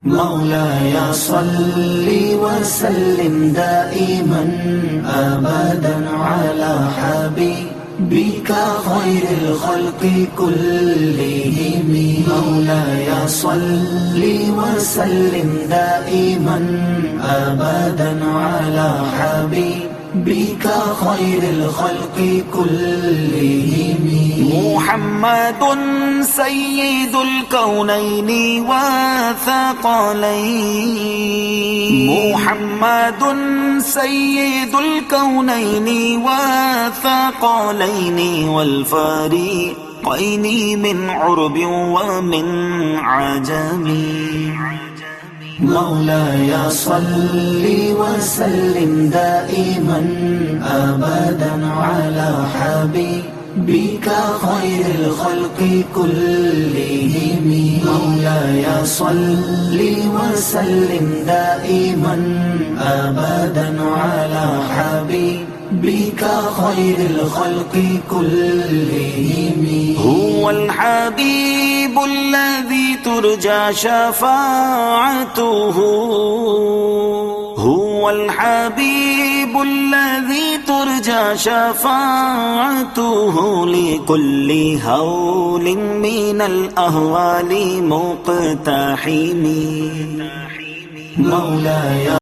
مولاي صل وسلم دائما أبدا على حبيبك خير الخلق كلهم. مولاي صل وسلم دائما أبدا على حبيبك خير الخلق كلهم. محمد سيد الكونين والثقلين. محمد سيد الكونين والثقلين والفريقين من عرب ومن عجم. مولاي صل وسلم دائما أبدا على حبيبك خير الخلق كلهم. مولاي صل وسلم دائما أبدا على حبيبك خير الخلق كلهم. هو الحبيب الذي ترجى شفاعته. هو الحبيب الذي ترجى شفاعته لكل هول من الأهوال مقتحم. مولاي